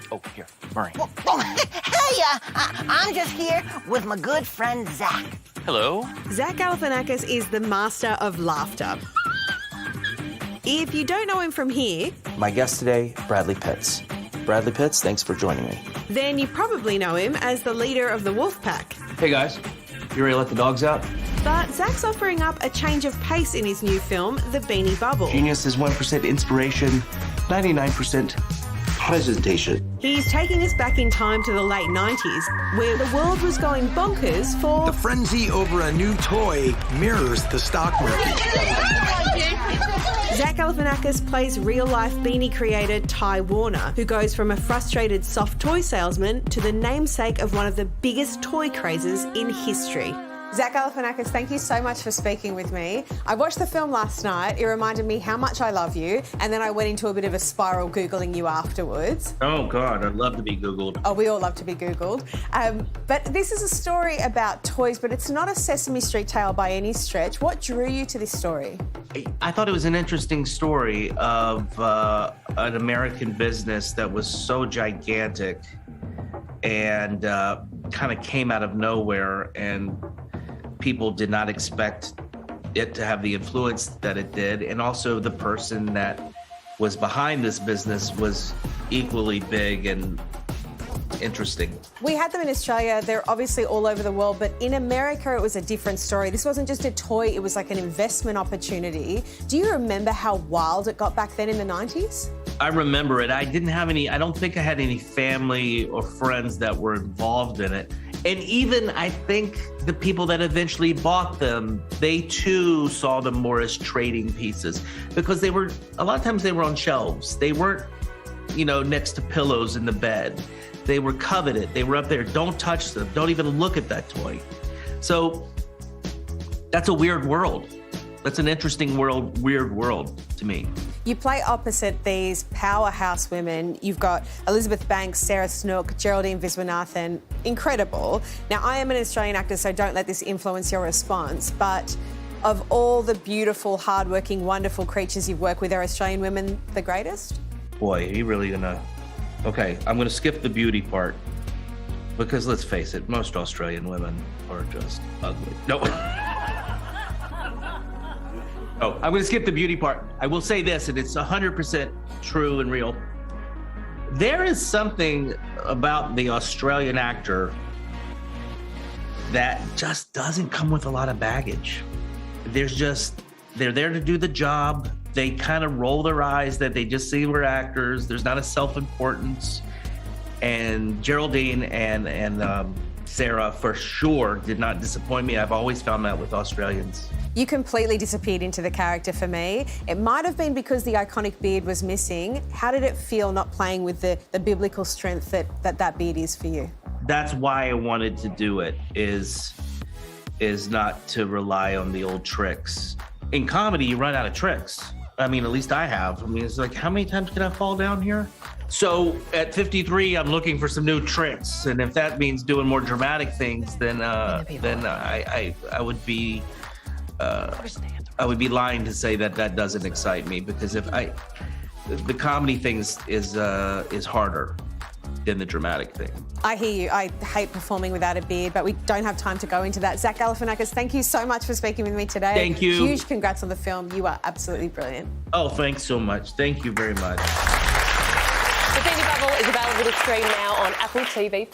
Oh, here, Murray. Hey, I'm just here with my good friend, Zach. Hello. Zach Galifianakis is the master of laughter. If you don't know him from here, My guest today, Bradley Pitts. Bradley Pitts, thanks for joining me. then you probably know him as the leader of the wolf pack. Hey guys, you ready to let the dogs out? But Zach's offering up a change of pace in his new film, The Beanie Bubble. Genius is 1% inspiration, 99% presentation. He's taking us back in time to the late 90s, where the world was going bonkers for... The frenzy over a new toy mirrors the stock market. Zach Galifianakis plays real-life beanie creator Ty Warner, who goes from a frustrated soft toy salesman to the namesake of one of the biggest toy crazes in history. Zach Galifianakis, thank you so much for speaking with me. I watched the film last night. It reminded me how much I love you, and then I went into a bit of a spiral Googling you afterwards. Oh, God, I'd love to be Googled. Oh, we all love to be Googled. But this is a story about toys, but it's not a Sesame Street tale by any stretch. What drew you to this story? I thought it was an interesting story of an American business that was so gigantic and kind of came out of nowhere, and people did not expect it to have the influence that it did. And also the person that was behind this business was equally big and interesting. We had them in Australia. They're obviously all over the world, but in America, it was a different story. This wasn't just a toy, it was like an investment opportunity. Do you remember how wild it got back then in the 90s? I remember it. I don't think I had any family or friends that were involved in it. And even I think the people that eventually bought them, they too saw them more as trading pieces, because a lot of times they were on shelves. They weren't, next to pillows in the bed. They were coveted. They were up there. Don't touch them. Don't even look at that toy. So that's a weird world. That's an interesting world, weird world to me. You play opposite these powerhouse women. You've got Elizabeth Banks, Sarah Snook, Geraldine Viswanathan. Incredible. Now, I am an Australian actor, so don't let this influence your response, but of all the beautiful, hardworking, wonderful creatures you've worked with, are Australian women the greatest? Boy, are you really gonna... Okay, I'm gonna skip the beauty part, because let's face it, most Australian women are just ugly. No. Oh, I'm going to skip the beauty part. I will say this, and it's 100% true and real. There is something about the Australian actor that just doesn't come with a lot of baggage. They're there to do the job. They kind of roll their eyes that they just see we're actors. There's not a self-importance. And Geraldine and Sarah, for sure, did not disappoint me. I've always found that with Australians. You completely disappeared into the character for me. It might have been because the iconic beard was missing. How did it feel not playing with the biblical strength that beard is for you? That's why I wanted to do it, is not to rely on the old tricks. In comedy, you run out of tricks. I mean, at least I have. I mean, it's like, how many times can I fall down here? So at 53, I'm looking for some new tricks. And if that means doing more dramatic things, then I would be... I would be lying to say that doesn't excite me, because the comedy thing is harder than the dramatic thing. I hear you. I hate performing without a beard, but we don't have time to go into that. Zach Galifianakis, thank you so much for speaking with me today. Thank you. Huge congrats on the film. You are absolutely brilliant. Oh, thanks so much. Thank you very much. The Beanie Bubble is available to stream now on Apple TV+.